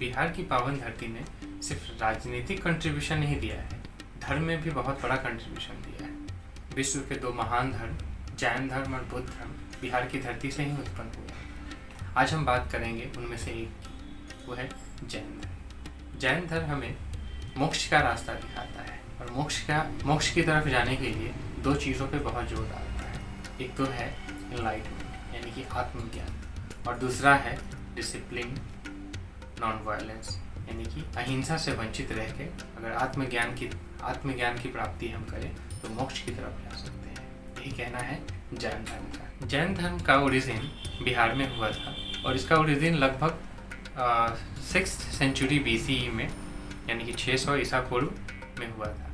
बिहार की पावन धरती ने सिर्फ राजनीतिक कंट्रीब्यूशन नहीं दिया है, धर्म में भी बहुत बड़ा कंट्रीब्यूशन दिया है। विश्व के दो महान धर्म जैन धर्म और बुद्ध धर्म बिहार की धरती से ही उत्पन्न हुए। आज हम बात करेंगे उनमें से एक की, वो है जैन धर्म। जैन धर्म हमें मोक्ष का रास्ता दिखाता है और मोक्ष की तरफ जाने के लिए दो चीज़ों पे बहुत जोर डालता है। एक तो है एनलाइटमेंट यानी कि आत्मज्ञान, और दूसरा है डिसिप्लिन नॉन वायलेंस यानी कि अहिंसा से वंचित रह के अगर आत्मज्ञान की प्राप्ति हम करें तो मोक्ष की तरफ जा सकते हैं। यही कहना है जैन धर्म का। जैन धर्म का ओरिजिन बिहार में हुआ था और इसका ओरिजिन लगभग 6th सेंचुरी BCE में यानी कि 600 ईसा पूर्व में हुआ था।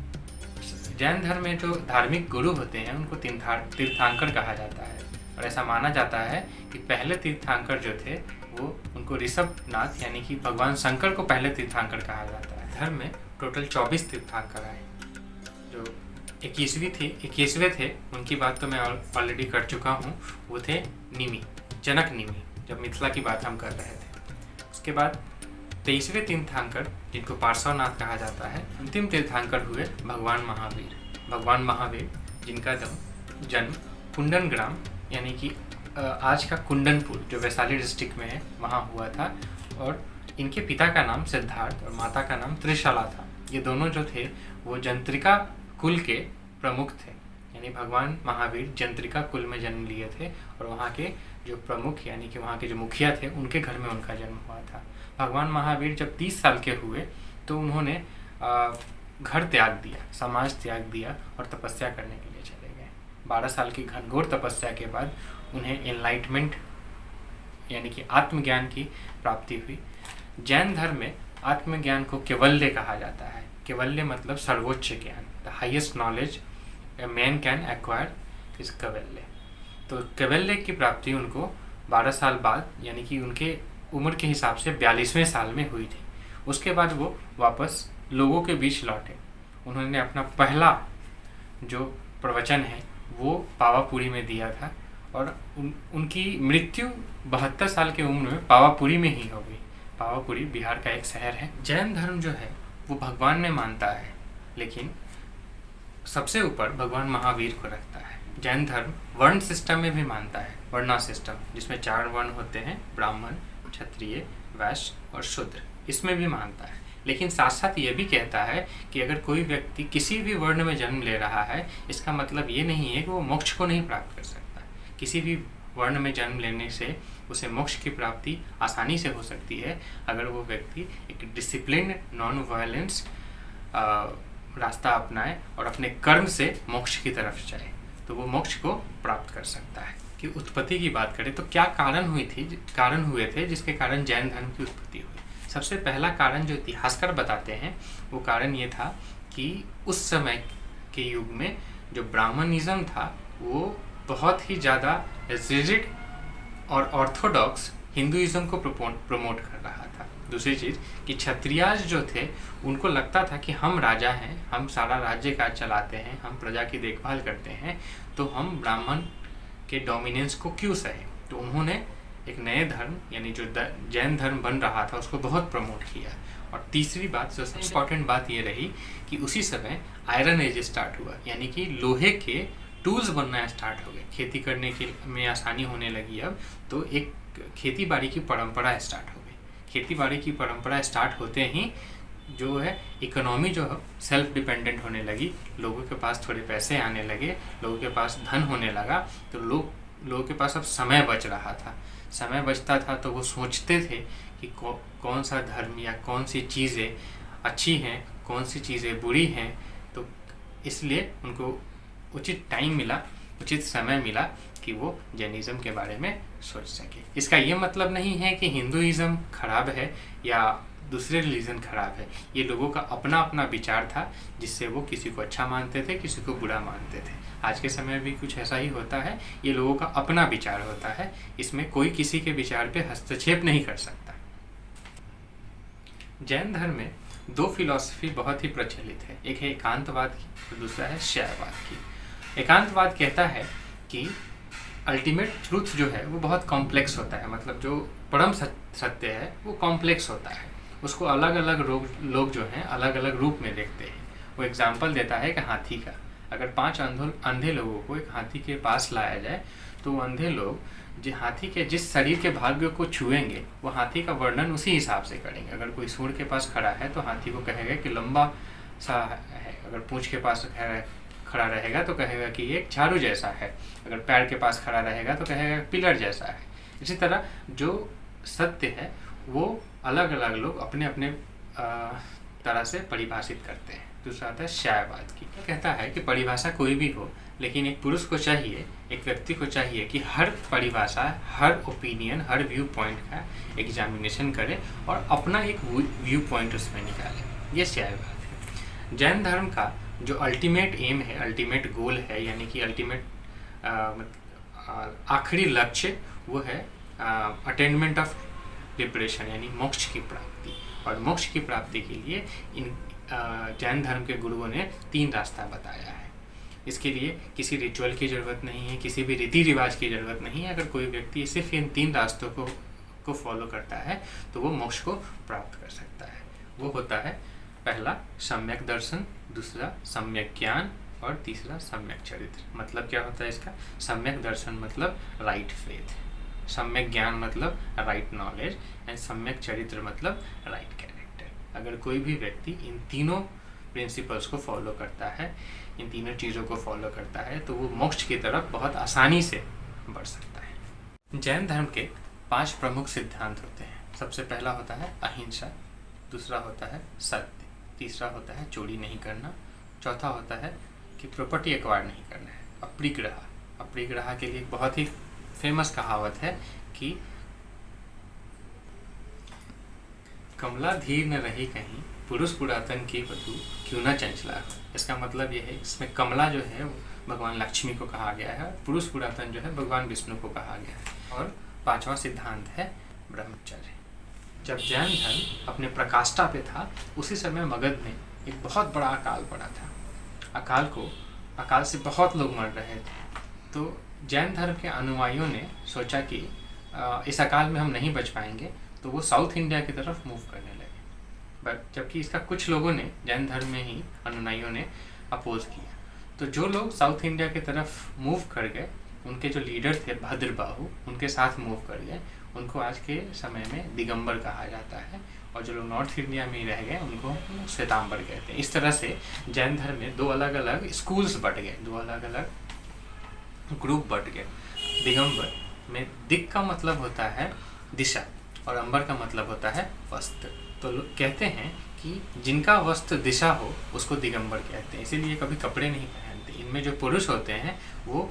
जैन धर्म में जो धार्मिक गुरु होते हैं उनको तीर्थांकर कहा जाता है और ऐसा माना जाता है कि पहले तीर्थांकर जो थे वो उनको ऋषभनाथ यानी कि भगवान शंकर को पहले तीर्थांकर कहा जाता है। धर्म में टोटल 24 तीर्थांकर आए। जो 21वें थे उनकी बात तो मैं ऑलरेडी कर चुका हूँ, वो थे जनक निमि, जब मिथिला की बात हम कर रहे थे। उसके बाद 23वें तीर्थांकर जिनको पार्श्वनाथ कहा जाता है, अंतिम तीर्थांकर हुए भगवान महावीर जिनका जन्म कुंडन ग्राम यानी कि आज का कुंडनपुर जो वैशाली डिस्ट्रिक्ट में है वहाँ हुआ था, और इनके पिता का नाम सिद्धार्थ और माता का नाम त्रिशला था। ये दोनों जो थे वो जंत्रिका कुल के प्रमुख थे, यानी भगवान महावीर जंत्रिका कुल में जन्म लिए थे और वहाँ के जो प्रमुख यानी कि वहाँ के जो मुखिया थे उनके घर में उनका जन्म हुआ था। भगवान महावीर जब 30 साल के हुए तो उन्होंने घर त्याग दिया, समाज त्याग दिया और तपस्या करने के लिए चले गए। 12 साल की घनघोर तपस्या के बाद उन्हें एनलाइटमेंट यानी कि आत्मज्ञान की प्राप्ति हुई। जैन धर्म में आत्मज्ञान को कैवल्य कहा जाता है। कैवल्य मतलब सर्वोच्च ज्ञान, the highest knowledge a man can acquire is कैवल्य। तो कैवल्य की प्राप्ति उनको 12 साल बाद यानी कि उनके उम्र के हिसाब से 42वें साल में हुई थी। उसके बाद वो वापस लोगों के बीच लौटे। उन्होंने अपना पहला जो प्रवचन है वो पावापुरी में दिया था और उनकी मृत्यु 72 साल की उम्र में पावापुरी में ही हो गई। पावापुरी बिहार का एक शहर है। जैन धर्म जो है वो भगवान में मानता है, लेकिन सबसे ऊपर भगवान महावीर को रखता है। जैन धर्म वर्ण सिस्टम में भी मानता है, वर्णा सिस्टम जिसमें 4 वर्ण होते हैं, ब्राह्मण, क्षत्रिय, वैश्य और शूद्र, इसमें भी मानता है। लेकिन साथ साथ ये भी कहता है कि अगर कोई व्यक्ति किसी भी वर्ण में जन्म ले रहा है इसका मतलब ये नहीं है कि वो मोक्ष को नहीं प्राप्त कर सकता। किसी भी वर्ण में जन्म लेने से उसे मोक्ष की प्राप्ति आसानी से हो सकती है अगर वो व्यक्ति एक डिसिप्लिन नॉन वायलेंस रास्ता अपनाए और अपने कर्म से मोक्ष की तरफ जाए, तो वो मोक्ष को प्राप्त कर सकता है। कि उत्पत्ति की बात करें तो क्या कारण हुए थे जिसके कारण जैन धर्म की उत्पत्ति हुई। सबसे पहला कारण जो इतिहासकार बताते हैं वो कारण ये था कि उस समय के युग में जो ब्राह्मणिज्म था वो बहुत ही ज़्यादा रिजिड और ऑर्थोडॉक्स हिंदुइज्म को प्रमोट कर रहा था। दूसरी चीज़ कि क्षत्रियाज जो थे उनको लगता था कि हम राजा हैं, हम सारा राज्य काज चलाते हैं, हम प्रजा की देखभाल करते हैं, तो हम ब्राह्मण के डोमिनेंस को क्यों सहे। तो उन्होंने एक नए धर्म यानी जो जैन धर्म बन रहा था उसको बहुत प्रमोट किया। और तीसरी बात जो सबसे इम्पॉर्टेंट बात ये रही कि उसी समय आयरन एज स्टार्ट हुआ, यानी कि लोहे के टूल्स बनना स्टार्ट हो गए, खेती करने के में आसानी होने लगी। अब तो एक खेती बाड़ी की परंपरा स्टार्ट हो गई। खेती बाड़ी की परंपरा स्टार्ट होते ही जो है इकोनॉमी जो है सेल्फ डिपेंडेंट होने लगी, लोगों के पास थोड़े पैसे आने लगे, लोगों के पास धन होने लगा, तो लोगों के पास अब समय बच रहा था। समय बचता था तो वो सोचते थे कि कौन सा धर्म या कौन सी चीज़ें अच्छी हैं, कौन सी चीज़ें बुरी हैं। तो इसलिए उनको उचित टाइम मिला, उचित समय मिला कि वो जैनिज़्म के बारे में सोच सके। इसका ये मतलब नहीं है कि हिंदुइज़्म खराब है या दूसरे रिलीजन खराब है। ये लोगों का अपना अपना विचार था जिससे वो किसी को अच्छा मानते थे, किसी को बुरा मानते थे। आज के समय भी कुछ ऐसा ही होता है। ये लोगों का अपना विचार होता है, इसमें कोई किसी के विचार पे हस्तक्षेप नहीं कर सकता। जैन धर्म में 2 फिलॉसफी बहुत ही प्रचलित है, एक है एकांतवाद की और दूसरा है शैववाद की। एकांतवाद कहता है कि अल्टीमेट ट्रूथ जो है वो बहुत कॉम्प्लेक्स होता है, मतलब जो परम सत्य है वो कॉम्प्लेक्स होता है उसको अलग अलग लोग जो हैं अलग अलग रूप में देखते हैं। वो एग्जाम्पल देता है कि हाथी का, अगर 5 अंधे लोगों को एक हाथी के पास लाया जाए तो वो अंधे लोग जो हाथी के जिस शरीर के भाग को छुएंगे वो हाथी का वर्णन उसी हिसाब से करेंगे। अगर कोई सूंड के पास खड़ा है तो हाथी को कहेगा कि लंबा सा है, अगर पूंछ के पास खड़ा रहेगा तो कहेगा कि ये एक झाड़ू जैसा है, अगर पैर के पास खड़ा रहेगा तो कहेगा पिलर जैसा है। इसी तरह जो सत्य है वो अलग अलग लोग अपने अपने तरह से परिभाषित करते हैं। दूसरा आता है न्यायवाद की, कहता है कि परिभाषा कोई भी हो, लेकिन एक पुरुष को चाहिए, एक व्यक्ति को चाहिए कि हर परिभाषा, हर ओपिनियन, हर व्यू पॉइंट का एग्जामिनेशन करे और अपना एक व्यू पॉइंट उसमें निकाले। ये न्यायवाद है। जैन धर्म का जो अल्टीमेट एम है, अल्टीमेट गोल है, यानी कि अल्टीमेट आखिरी लक्ष्य वो है अटेनमेंट ऑफ लिबरेशन, यानी मोक्ष की प्राप्ति। और मोक्ष की प्राप्ति के लिए इन जैन धर्म के गुरुओं ने 3 रास्ता बताया है। इसके लिए किसी रिचुअल की ज़रूरत नहीं है, किसी भी रीति रिवाज की ज़रूरत नहीं है। अगर कोई व्यक्ति सिर्फ इन 3 रास्तों को फॉलो करता है तो वो मोक्ष को प्राप्त कर सकता है। वो होता है पहला सम्यक दर्शन, दूसरा सम्यक ज्ञान और तीसरा सम्यक चरित्र। मतलब क्या होता है इसका? सम्यक दर्शन मतलब राइट फेथ, सम्यक ज्ञान मतलब राइट नॉलेज एंड सम्यक चरित्र मतलब राइट कैरेक्टर। अगर कोई भी व्यक्ति इन तीनों प्रिंसिपल्स को फॉलो करता है, इन तीनों चीज़ों को फॉलो करता है, तो वो मोक्ष की तरफ बहुत आसानी से बढ़ सकता है। जैन धर्म के 5 प्रमुख सिद्धांत होते हैं। सबसे पहला होता है अहिंसा, दूसरा होता है सत्य, तीसरा होता है चोरी नहीं करना, चौथा होता है कि प्रॉपर्टी एक्वायर नहीं करना है, अपरिग्रह। अपरिग्रह के लिए एक बहुत ही फेमस कहावत है कि कमला धीर न रही कहीं, पुरुष पुरातन की वधू क्यों न चंचला हो। इसका मतलब ये है, इसमें कमला जो है वो भगवान लक्ष्मी को कहा गया है, पुरुष पुरातन जो है भगवान विष्णु को कहा गया है। और 5वां सिद्धांत है ब्रह्मचर्य। जब जैन धर्म अपने प्रकाष्ठा पे था उसी समय मगध में एक बहुत बड़ा अकाल पड़ा था। अकाल से बहुत लोग मर रहे थे। तो जैन धर्म के अनुयायियों ने सोचा कि इस अकाल में हम नहीं बच पाएंगे, तो वो साउथ इंडिया की तरफ मूव करने लगे। बट जबकि इसका कुछ लोगों ने, जैन धर्म में ही अनुयायियों ने अपोज किया। तो जो लोग साउथ इंडिया की तरफ मूव कर गए, उनके जो लीडर थे भद्रबाहु, उनके साथ मूव कर गए, उनको आज के समय में दिगंबर कहा जाता है। और जो लोग नॉर्थ इंडिया में ही रह गए उनको श्वेतांबर कहते हैं। इस तरह से जैन धर्म में 2 अलग अलग स्कूल्स बट गए, 2 अलग अलग ग्रुप बट गए। दिगंबर में दिक का मतलब होता है दिशा और अंबर का मतलब होता है वस्त्र। तो लोग कहते हैं कि जिनका वस्त्र दिशा हो उसको दिगंबर कहते हैं, इसीलिए कभी कपड़े नहीं पहनते। इनमें जो पुरुष होते हैं वो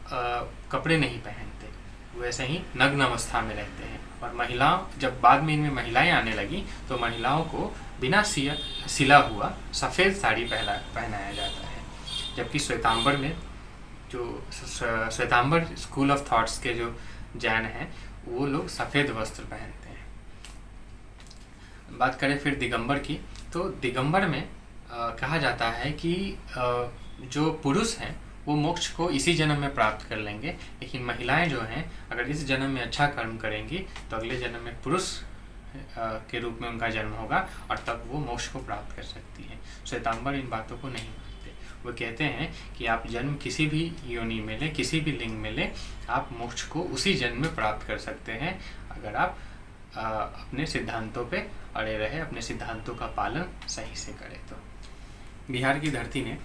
कपड़े नहीं पहनते, वैसे ही नग्न अवस्था में रहते हैं। और महिलाओं, जब बाद में इनमें महिलाएं आने लगी तो महिलाओं को बिना सिला हुआ सफ़ेद साड़ी पहनाया जाता है। जबकि श्वेतांबर में, जो श्वेतांबर स्कूल ऑफ थॉट्स के जो जैन हैं वो लोग सफ़ेद वस्त्र पहनते हैं। बात करें फिर दिगंबर की, तो दिगंबर में कहा जाता है कि जो पुरुष हैं वो मोक्ष को इसी जन्म में प्राप्त कर लेंगे, लेकिन महिलाएं जो हैं अगर इस जन्म में अच्छा कर्म करेंगी तो अगले जन्म में पुरुष के रूप में उनका जन्म होगा और तब वो मोक्ष को प्राप्त कर सकती हैं। श्वेतांबर इन बातों को नहीं मानते। वो कहते हैं कि आप जन्म किसी भी योनि में लें, किसी भी लिंग में लें, आप मोक्ष को उसी जन्म में प्राप्त कर सकते हैं अगर आप अपने सिद्धांतों पे अड़े रहे, अपने सिद्धांतों का पालन सही से करें। तो बिहार की धरती ने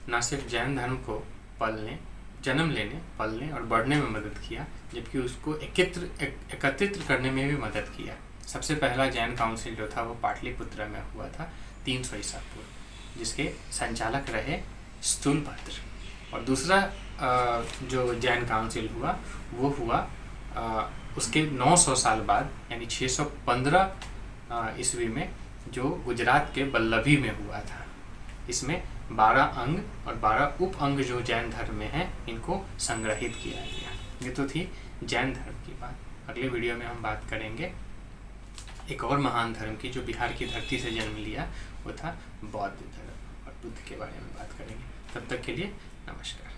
न सिर्फ जैन धर्म को पलने, जन्म लेने, पलने और बढ़ने में मदद किया, जबकि उसको एकत्रित करने में भी मदद किया। सबसे पहला जैन काउंसिल जो था वो पाटलिपुत्र में हुआ था 300 ईसा पूर्व, जिसके संचालक रहे स्थूलभद्र। और दूसरा जो जैन काउंसिल हुआ वो हुआ उसके 900 साल बाद, यानी 615 ईस्वी में, जो गुजरात के बल्लभी में हुआ था। इसमें 12 अंग और 12 उप अंग जो जैन धर्म में हैं इनको संग्रहित किया गया। ये तो थी जैन धर्म की बात। अगले वीडियो में हम बात करेंगे एक और महान धर्म की जो बिहार की धरती से जन्म लिया, वो था बौद्ध धर्म, और बुद्ध के बारे में बात करेंगे। तब तक के लिए नमस्कार।